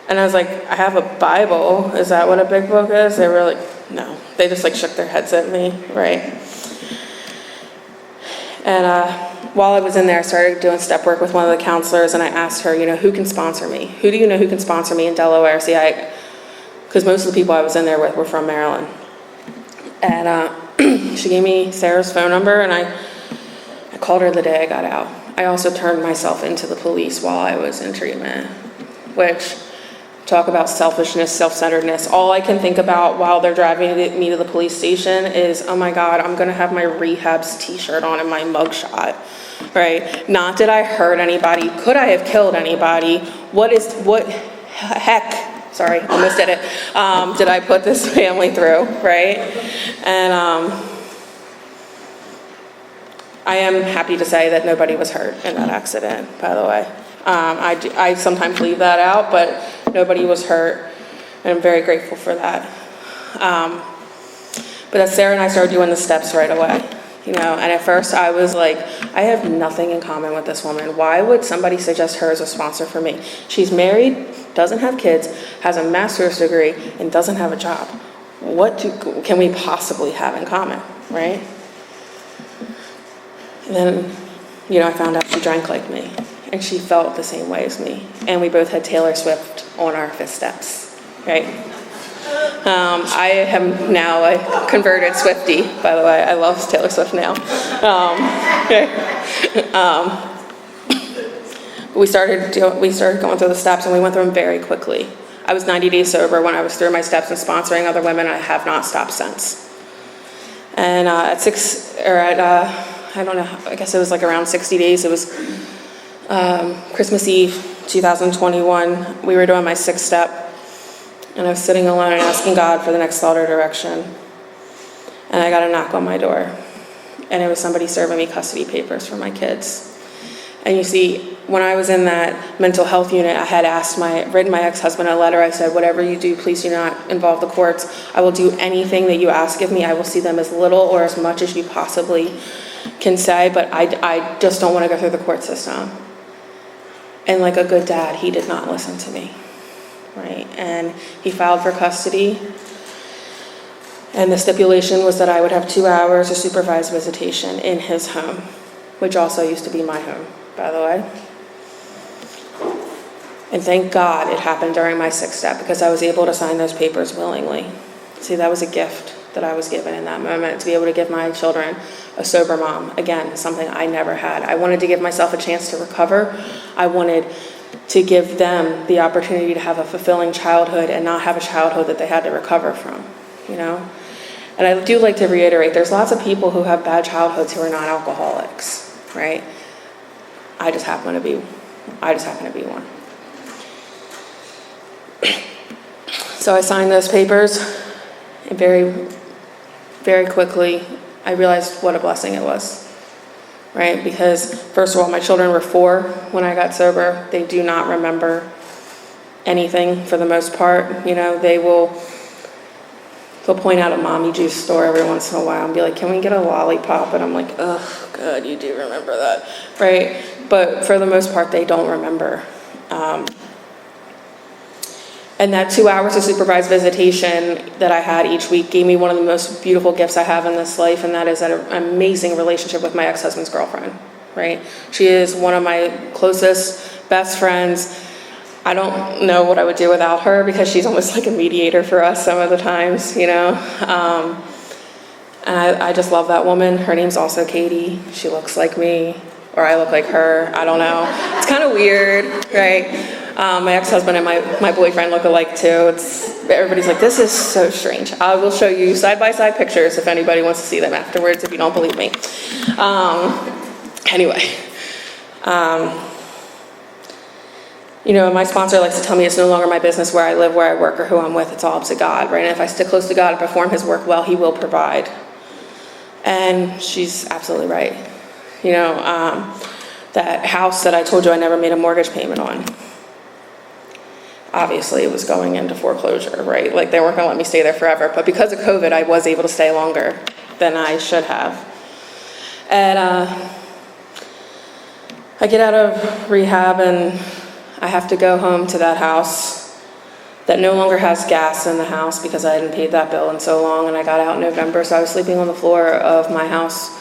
And I was like, I have a Bible. Is that what a big book is? They were like, no. They just like shook their heads at me, right? And while I was in there, I started doing step work with one of the counselors, and I asked her, who can sponsor me? Who do you know who can sponsor me in Delaware? See, because most of the people I was in there with were from Maryland. And she gave me Sarah's phone number, and I called her the day I got out. I also turned myself into the police while I was in treatment, which, talk about selfishness, self-centeredness. All I can think about while they're driving me to the police station is, oh my God, I'm gonna have my rehabs t-shirt on and my mugshot, right? Not did I hurt anybody, could I have killed anybody? Heck, sorry, almost did it, did I put this family through, right? And I am happy to say that nobody was hurt in that accident, by the way. I sometimes leave that out, but nobody was hurt, and I'm very grateful for that. But as Sarah and I started doing the steps right away, and at first I was like, I have nothing in common with this woman. Why would somebody suggest her as a sponsor for me? She's married, doesn't have kids, has a master's degree, and doesn't have a job. What can we possibly have in common, right? And then, I found out she drank like me. And she felt the same way as me. And we both had Taylor Swift on our fifth steps, right? I am now a converted Swiftie, by the way. I love Taylor Swift now. We started going through the steps, and we went through them very quickly. I was 90 days sober when I was through my steps and sponsoring other women. I have not stopped since. And I don't know, I guess it was like around 60 days. It was Christmas Eve, 2021, we were doing my sixth step, and I was sitting alone and asking God for the next thought or direction, and I got a knock on my door, and it was somebody serving me custody papers for my kids. And you see, when I was in that mental health unit, I had written my ex-husband a letter. I said, whatever you do, please do not involve the courts. I will do anything that you ask of me. I will see them as little or as much as you possibly can say, but I just don't want to go through the court system. And like a good dad, he did not listen to me, right? And he filed for custody. And the stipulation was that I would have 2 hours of supervised visitation in his home, which also used to be my home, by the way. And thank God it happened during my sixth step, because I was able to sign those papers willingly. See, that was a gift that I was given in that moment, to be able to give my children a sober mom. Again, something I never had. I wanted to give myself a chance to recover. I wanted to give them the opportunity to have a fulfilling childhood and not have a childhood that they had to recover from, And I do like to reiterate, there's lots of people who have bad childhoods who are not alcoholics, right? I just happen to be one. So I signed those papers, and very, very quickly, I realized what a blessing it was, right? Because first of all, my children were 4 when I got sober. They do not remember anything for the most part. They'll point out a mommy juice store every once in a while and be like, can we get a lollipop? And I'm like, oh, God, you do remember that, right? But for the most part, they don't remember. And that 2 hours of supervised visitation that I had each week gave me one of the most beautiful gifts I have in this life, and that is an amazing relationship with my ex-husband's girlfriend, right? She is one of my closest, best friends. I don't know what I would do without her, because she's almost like a mediator for us some of the times, And I just love that woman. Her name's also Katie. She looks like me. or I look like her. I don't know. It's kind of weird, right? My ex-husband and my boyfriend look alike too. Everybody's like, this is so strange. I will show you side-by-side pictures if anybody wants to see them afterwards, if you don't believe me. Anyway. You know, my sponsor likes to tell me it's no longer my business where I live, where I work, or who I'm with. It's all up to God, right? And if I stick close to God and perform His work well, He will provide. And she's absolutely right. You know, that house that I told you I never made a mortgage payment on, obviously it was going into foreclosure, right? Like they weren't gonna let me stay there forever. But because of COVID, I was able to stay longer than I should have. And I get out of rehab and I have to go home to that house that no longer has gas in the house because I hadn't paid that bill in so long, and I got out in November, so I was sleeping on the floor of my house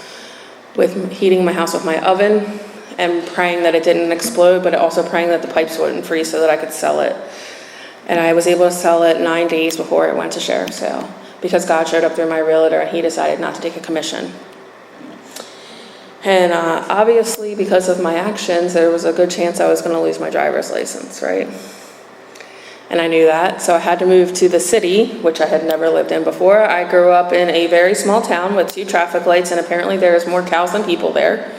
heating my house with my oven and praying that it didn't explode, but also praying that the pipes wouldn't freeze so that I could sell it. And I was able to sell it 9 days before it went to sheriff's sale because God showed up through my realtor and he decided not to take a commission. And obviously, because of my actions, there was a good chance I was going to lose my driver's license, right? And I knew that, so I had to move to the city, which I had never lived in before. I grew up in a very small town with 2 traffic lights, and apparently there's more cows than people there.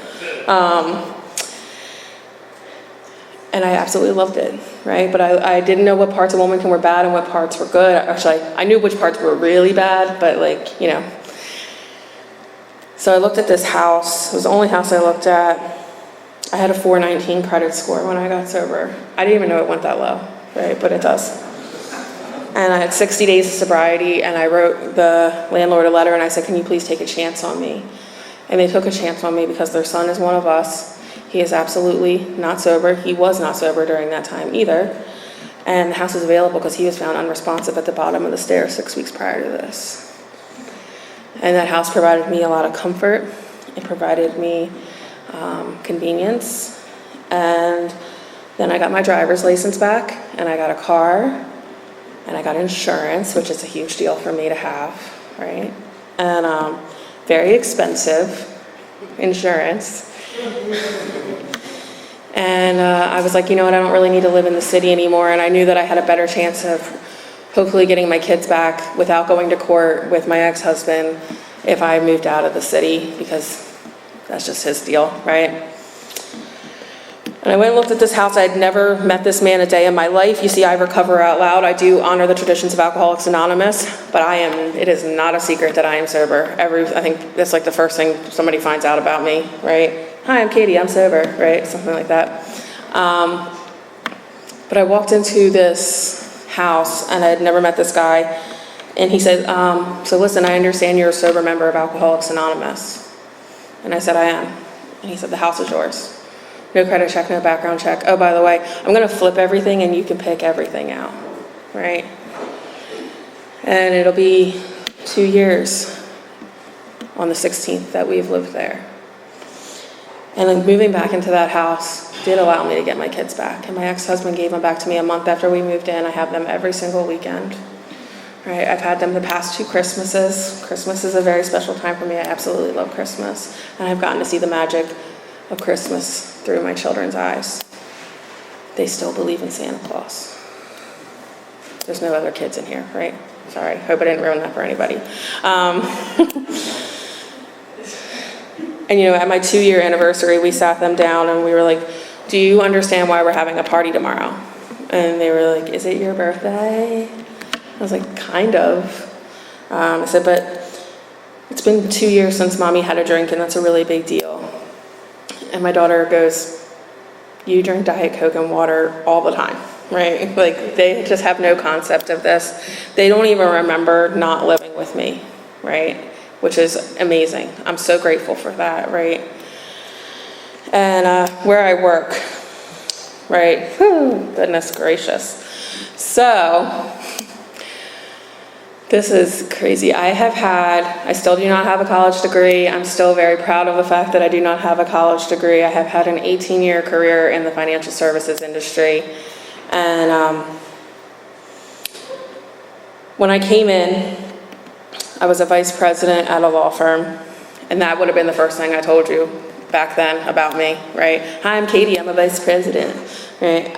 And I absolutely loved it, right? But I didn't know what parts of Wilmington were bad and what parts were good. Actually, I knew which parts were really bad, but like, you know. So I looked at this house. It was the only house I looked at. I had a 419 credit score when I got sober. I didn't even know it went that low, right? But it does. And I had 60 days of sobriety, and I wrote the landlord a letter, and I said, can you please take a chance on me? And they took a chance on me because their son is one of us. He is absolutely not sober. He was not sober during that time either. And the house is available because he was found unresponsive at the bottom of the stairs 6 weeks prior to this. And that house provided me a lot of comfort. It provided me convenience. And then I got my driver's license back, and I got a car, and I got insurance, which is a huge deal for me to have, right? And very expensive insurance. And I was like, you know what, I don't really need to live in the city anymore. And I knew that I had a better chance of hopefully getting my kids back without going to court with my ex-husband if I moved out of the city, because that's just his deal, right? And I went and looked at this house. I had never met this man a day in my life. You see, I recover out loud. I do honor the traditions of Alcoholics Anonymous, but it is not a secret that I am sober. I think that's like the first thing somebody finds out about me, right? Hi, I'm Katie, I'm sober, right? Something like that. But I walked into this house and I had never met this guy. And he said, so listen, I understand you're a sober member of Alcoholics Anonymous. And I said, I am. And he said, the house is yours. No credit check, no background check. Oh, by the way, I'm going to flip everything and you can pick everything out, right? And it'll be 2 years on the 16th that we've lived there. And then moving back into that house did allow me to get my kids back. And my ex-husband gave them back to me a month after we moved in. I have them every single weekend, right? I've had them the past 2 Christmases. Christmas is a very special time for me. I absolutely love Christmas. And I've gotten to see the magic of Christmas through my children's eyes. They still believe in Santa Claus. There's no other kids in here, right? Sorry, hope I didn't ruin that for anybody. And you know, at my 2-year anniversary, we sat them down and we were like, do you understand why we're having a party tomorrow? And they were like, is it your birthday? I was like, kind of. I said, but it's been 2 years since mommy had a drink, and that's a really big deal. And my daughter goes, you drink Diet Coke and water all the time, right? Like, they just have no concept of this. They don't even remember not living with me, right? Which is amazing. I'm so grateful for that, right? And where I work, right? Whew, goodness gracious. So, this is crazy. I still do not have a college degree. I'm still very proud of the fact that I do not have a college degree. I have had an 18-year career in the financial services industry. And when I came in, I was a vice president at a law firm. And that would have been the first thing I told you back then about me, right? Hi, I'm Katie, I'm a vice president, right?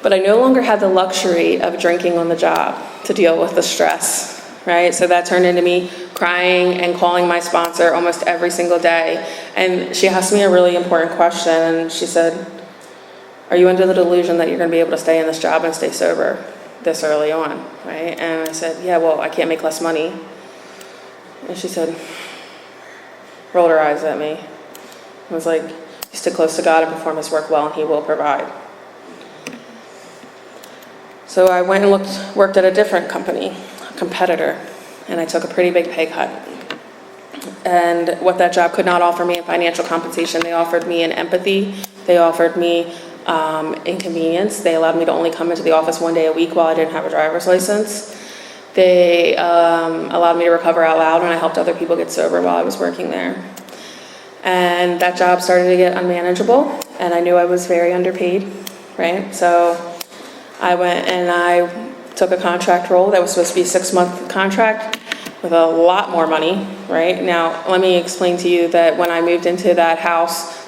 But I no longer had the luxury of drinking on the job to deal with the stress, right? So that turned into me crying and calling my sponsor almost every single day. And she asked me a really important question, and she said, are you under the delusion that you're gonna be able to stay in this job and stay sober this early on, right? And I said, yeah, well, I can't make less money. And she said, rolled her eyes at me. I was like, you stick close to God and perform his work well, and he will provide. So I went and worked at a different company, a competitor, and I took a pretty big pay cut. And what that job could not offer me in financial compensation, they offered me in empathy, they offered me inconvenience. They allowed me to only come into the office one day a week while I didn't have a driver's license. They allowed me to recover out loud, and I helped other people get sober while I was working there. And that job started to get unmanageable, and I knew I was very underpaid, right? So I went and I took a contract role that was supposed to be a 6-month contract with a lot more money, right? Now, let me explain to you that when I moved into that house,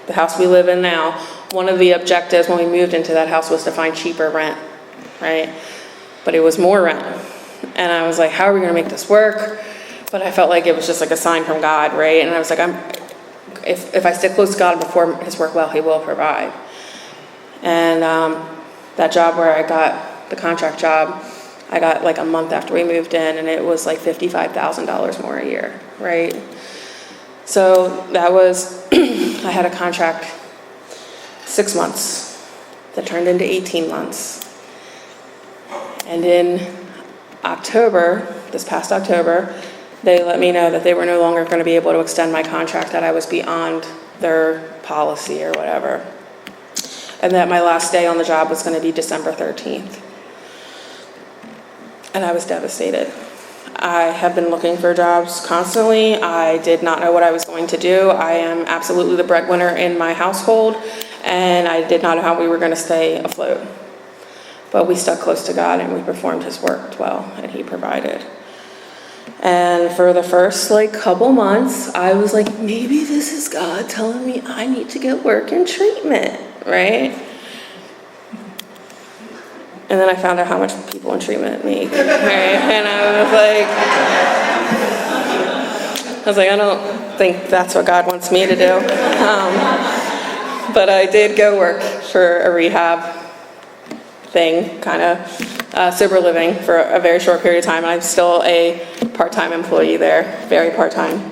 the house we live in now, one of the objectives when we moved into that house was to find cheaper rent, right? But it was more rent. And I was like, how are we gonna make this work? But I felt like it was just like a sign from God, right? And I was like, if I stick close to God and perform his work well, he will provide. And that job where I got the contract job, I got like a month after we moved in, and it was like $55,000 more a year, right? So that was, I had a contract 6 months that turned into 18 months. And in October, this past October, they let me know that they were no longer going to be able to extend my contract, that I was beyond their policy or whatever. And that my last day on the job was going to be December 13th. And I was devastated. I have been looking for jobs constantly. I did not know what I was going to do. I am absolutely the breadwinner in my household, and I did not know how we were going to stay afloat. But we stuck close to God, and we performed his work well, and he provided. And for the first couple months, I was like, maybe this is God telling me I need to get work and treatment, right? And then I found out how much people in treatment make, right? And I was like, I don't think that's what God wants me to do. But I did go work for a rehab thing, kind of sober living for a very short period of time. I'm still a part-time employee there, very part-time.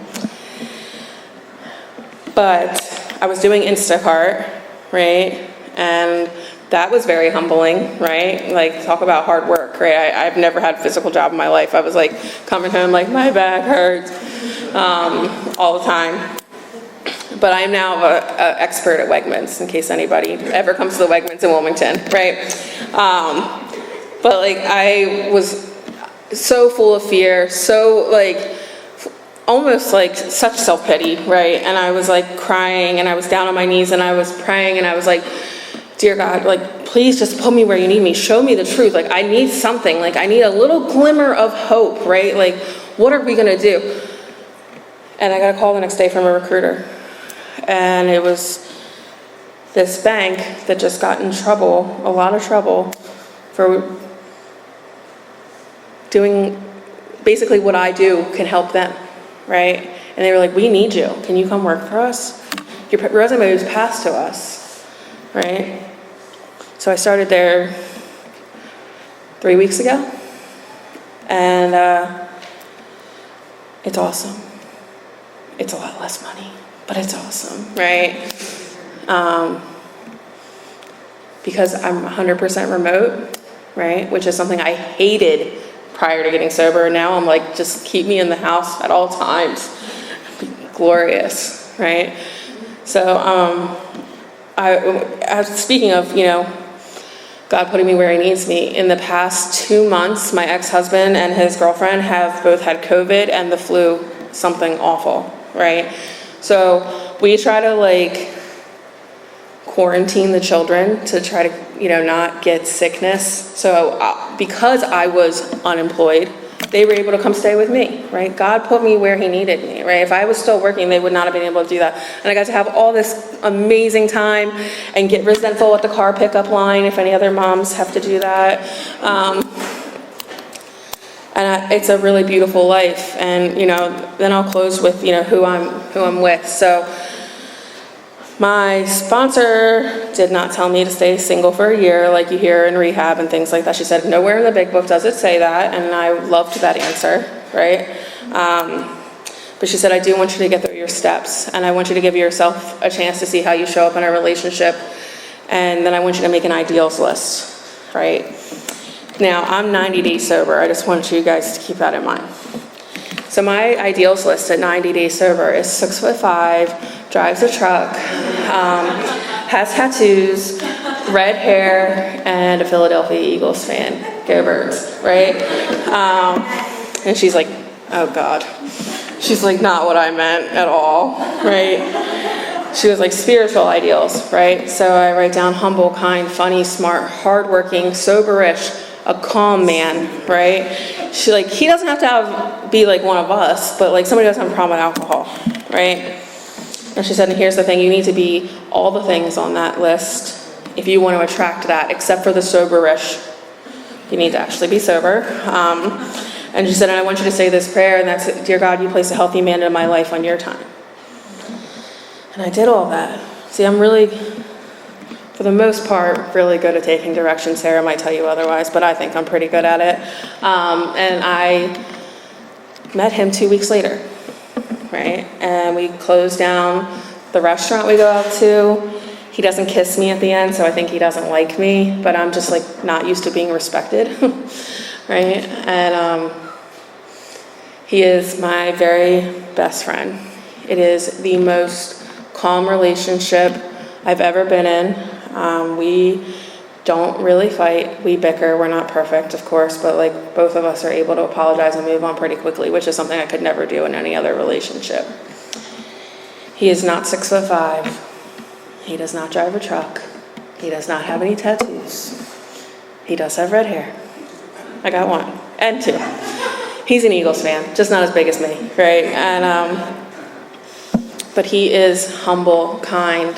But I was doing Instacart, right? And that was very humbling, right? Like, talk about hard work, right? I've never had a physical job in my life. I was like coming home like, my back hurts all the time. But I'm now an expert at Wegmans, in case anybody ever comes to the Wegmans in Wilmington, right? But I was so full of fear, so almost such self-pity, right? And I was crying, and I was down on my knees, and I was praying, and I was like, dear God, please just put me where you need me. Show me the truth. I need something. I need a little glimmer of hope, right? What are we gonna do? And I got a call the next day from a recruiter. And it was this bank that just got in trouble, a lot of trouble, for doing basically what I do can help them, right? And they were like, we need you. Can you come work for us? Your resume was passed to us, right? So I started there 3 weeks ago, and it's awesome. It's a lot less money, but it's awesome, right? Because I'm 100% remote, right? Which is something I hated prior to getting sober. Now I'm just keep me in the house at all times. Glorious, right? So speaking of, God putting me where he needs me, in the past 2 months, my ex-husband and his girlfriend have both had COVID and the flu, something awful, right? So we try to quarantine the children to try to, not get sickness. So because I was unemployed, they were able to come stay with me, right? God put me where he needed me, right? If I was still working, they would not have been able to do that. And I got to have all this amazing time and get resentful at the car pickup line if any other moms have to do that. It's a really beautiful life. And, then I'll close with, who I'm with. So my sponsor did not tell me to stay single for a year like you hear in rehab and things like that. She said, nowhere in the big book does it say that, and I loved that answer, right? But she said, I do want you to get through your steps, and I want you to give yourself a chance to see how you show up in a relationship, and then I want you to make an ideals list, right? Now, I'm 90 days sober. I just want you guys to keep that in mind. So my ideals list at 90 days sober is 6'5", drives a truck, has tattoos, red hair, and a Philadelphia Eagles fan. Go Birds, right? And she's like, oh God. She's like, not what I meant at all, right? She was like, spiritual ideals, right? So I write down humble, kind, funny, smart, hardworking, soberish, a calm man, right? He doesn't have to be like one of us, but like somebody doesn't have a problem with alcohol, right? And she said, and here's the thing, you need to be all the things on that list if you want to attract that, except for the soberish. You need to actually be sober. And she said, and I want you to say this prayer, and that's, dear God, you place a healthy man in my life on your time. And I did all that. See, I'm really, for the most part, really good at taking direction. Sarah might tell you otherwise, but I think I'm pretty good at it. And I met him 2 weeks later, right? And we closed down the restaurant we go out to. He doesn't kiss me at the end, so I think he doesn't like me, but I'm just like not used to being respected, right? And he is my very best friend. It is the most calm relationship I've ever been in. We don't really fight. We bicker. We're not perfect, of course, but like both of us are able to apologize and move on pretty quickly, which is something I could never do in any other relationship. He is not 6'5". He does not drive a truck. He does not have any tattoos. He does have red hair. I got one and two. He's an Eagles fan, just not as big as me, right? And but he is humble, kind,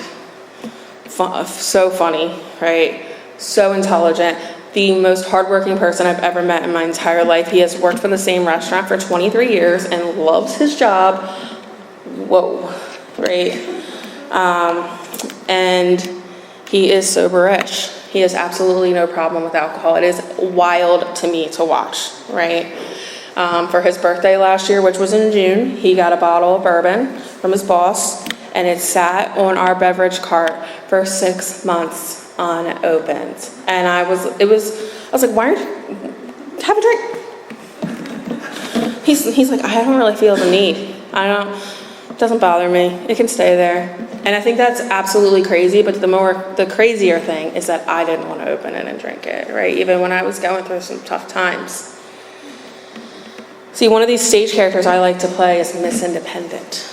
so funny, right? So intelligent. The most hardworking person I've ever met in my entire life. He has worked for the same restaurant for 23 years and loves his job. Whoa, right? And he is soberish. He has absolutely no problem with alcohol. It is wild to me to watch, right? For his birthday last year, which was in June, he got a bottle of bourbon from his boss, and it sat on our beverage cart for 6 months unopened. And I was like, why aren't you, have a drink. He's like, I don't really feel the need. It doesn't bother me. It can stay there. And I think that's absolutely crazy, but the crazier thing is that I didn't want to open it and drink it, right? Even when I was going through some tough times. See, one of these stage characters I like to play is Miss Independent,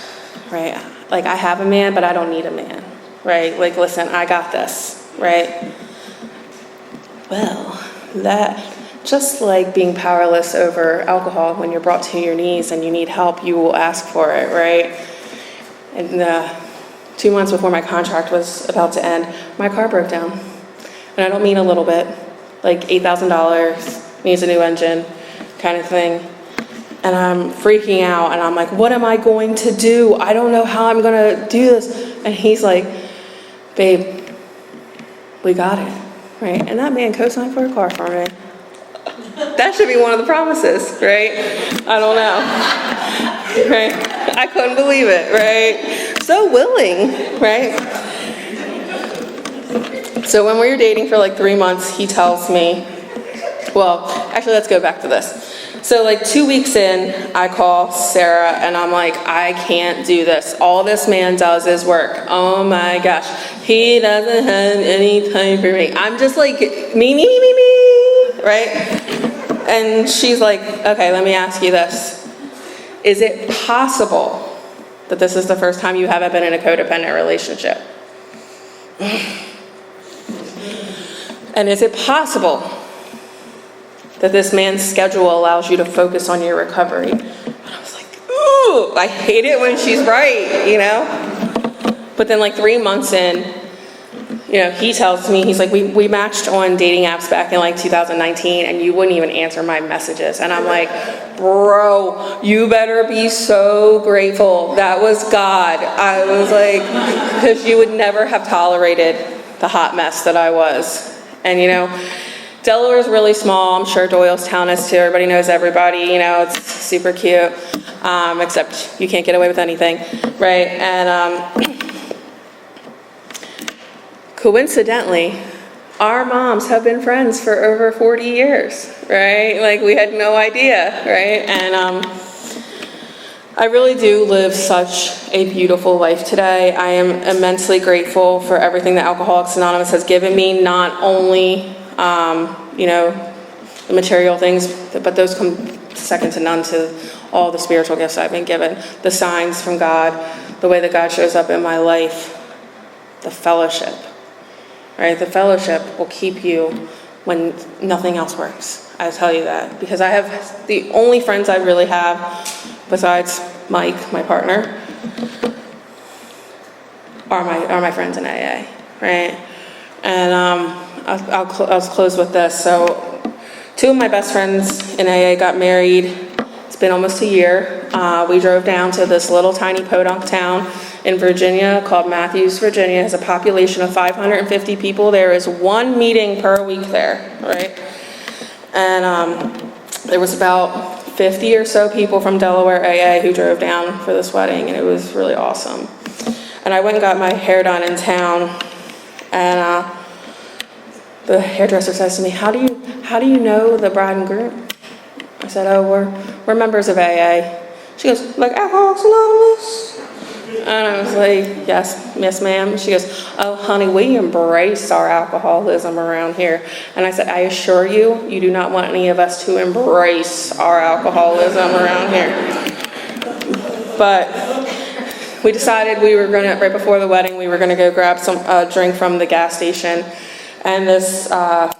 right? Like, I have a man, but I don't need a man, right? Like, listen, I got this, right? Well, that, just like being powerless over alcohol, when you're brought to your knees and you need help, you will ask for it, right? And 2 months before my contract was about to end, my car broke down. And I don't mean a little bit, like $8,000, needs a new engine, kind of thing. And I'm freaking out, and I'm like, what am I going to do? I don't know how I'm going to do this. And he's like, babe, we got it, right? And that man co-signed for a car for me. That should be one of the promises, right? I don't know, right? I couldn't believe it, right? So willing, right? So when we were dating for like 3 months, he tells me, well, actually, let's go back to this. So like 2 weeks in, I call Sarah and I'm like, I can't do this. All this man does is work. Oh my gosh. He doesn't have any time for me. I'm just like, me, right? And she's like, okay, let me ask you this. Is it possible that this is the first time you haven't been in a codependent relationship? And is it possible that this man's schedule allows you to focus on your recovery. And I was like, ooh, I hate it when she's right, you know? But then like 3 months in, you know, he tells me, he's like, we matched on dating apps back in like 2019 and you wouldn't even answer my messages. And I'm like, bro, you better be so grateful. That was God. I was like, because you would never have tolerated the hot mess that I was. And you know, Delaware is really small. I'm sure Doylestown is too. Everybody knows everybody, you know, it's super cute. Except you can't get away with anything, right? And coincidentally, our moms have been friends for over 40 years, right? Like we had no idea, right? And I really do live such a beautiful life today. I am immensely grateful for everything that Alcoholics Anonymous has given me, not only, you know, the material things, but those come second to none to all the spiritual gifts I've been given, the signs from God, the way that God shows up in my life, the fellowship. Right, the fellowship will keep you when nothing else works. I tell you that because I have the only friends I really have, besides Mike, my partner, are my friends in AA, right? And I'll close with this. So, 2 of my best friends in AA got married. It's been almost a year. We drove down to this little tiny podunk town in Virginia called Matthews, Virginia. It has a population of 550 people. There is 1 meeting per week there, right? And there was about 50 or so people from Delaware AA who drove down for this wedding, and it was really awesome. And I went and got my hair done in town, and the hairdresser says to me, how do you know the bride and groom? I said, oh, we're members of AA. She goes, like Alcoholics Anonymous? And I was like, yes, ma'am. She goes, oh, honey, we embrace our alcoholism around here. And I said, I assure you, you do not want any of us to embrace our alcoholism around here. But we decided we were going to, right before the wedding, we were going to go grab some drink from the gas station. And this, the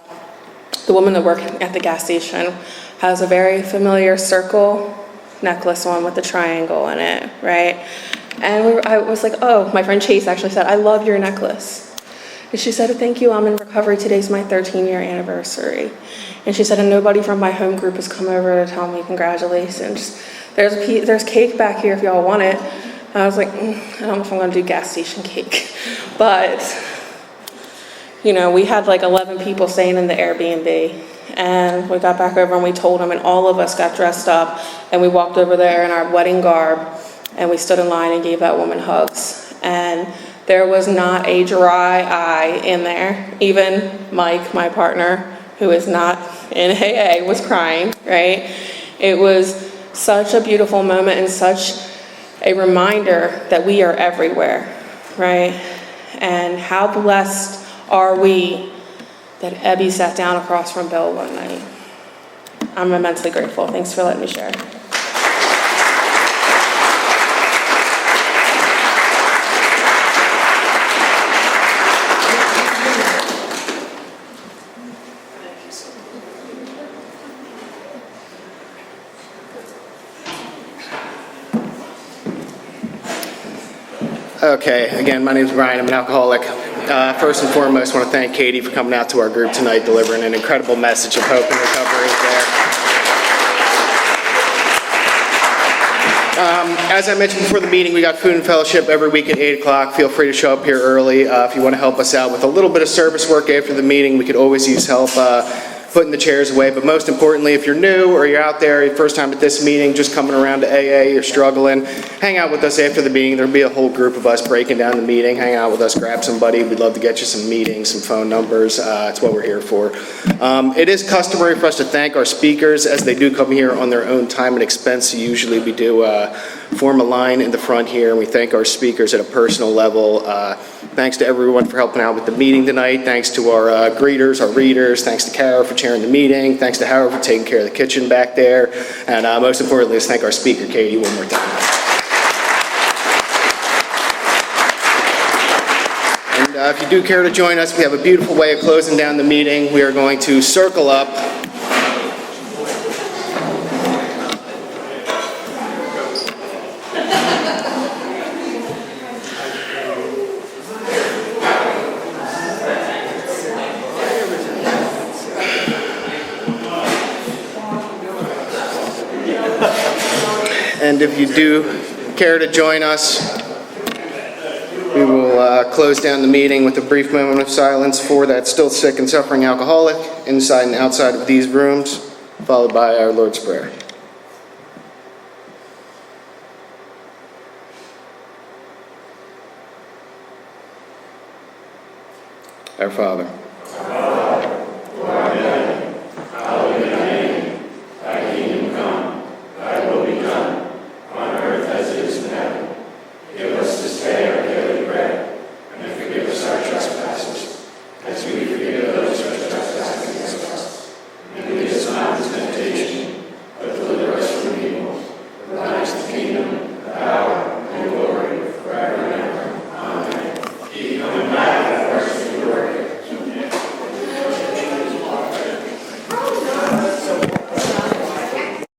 woman that worked at the gas station has a very familiar circle necklace on with the triangle in it, right? And I was like, oh, my friend Chase actually said, I love your necklace. And she said, thank you, I'm in recovery. Today's my 13-year anniversary. And she said, and nobody from my home group has come over to tell me congratulations. There's cake back here if y'all want it. And I was like, I don't know if I'm gonna do gas station cake. But, you know, we had like 11 people staying in the Airbnb. And we got back over and we told them, and all of us got dressed up and we walked over there in our wedding garb and we stood in line and gave that woman hugs. And there was not a dry eye in there. Even Mike, my partner, who is not in AA, was crying, right? It was such a beautiful moment and such a reminder that we are everywhere, right? And how blessed are we that Ebby sat down across from Bill one night. I'm immensely grateful. Thanks for letting me share. Okay, again, my name is Brian. I'm an alcoholic. First and foremost, I want to thank Katie for coming out to our group tonight, delivering an incredible message of hope and recovery there. As I mentioned before the meeting, we got food and fellowship every week at 8 o'clock. Feel free to show up here early. If you want to help us out with a little bit of service work after the meeting, we could always use help putting the chairs away. But most importantly, if you're new or you're out there, your first time at this meeting, just coming around to AA, you're struggling, hang out with us after the meeting. There'll be a whole group of us breaking down the meeting. Hang out with us, grab somebody. We'd love to get you some meetings, some phone numbers. It's what we're here for. It is customary for us to thank our speakers as they do come here on their own time and expense. Usually we do form a line in the front here, and we thank our speakers at a personal level. Thanks to everyone for helping out with the meeting tonight. Thanks to our greeters, our readers. Thanks to Kara for chairing the meeting. Thanks to Howard for taking care of the kitchen back there. And most importantly, let's thank our speaker, Katie, one more time. And if you do care to join us, we have a beautiful way of closing down the meeting. We are going to circle up And if you do care to join us, we will close down the meeting with a brief moment of silence for that still sick and suffering alcoholic inside and outside of these rooms, followed by our Lord's Prayer. Our Father,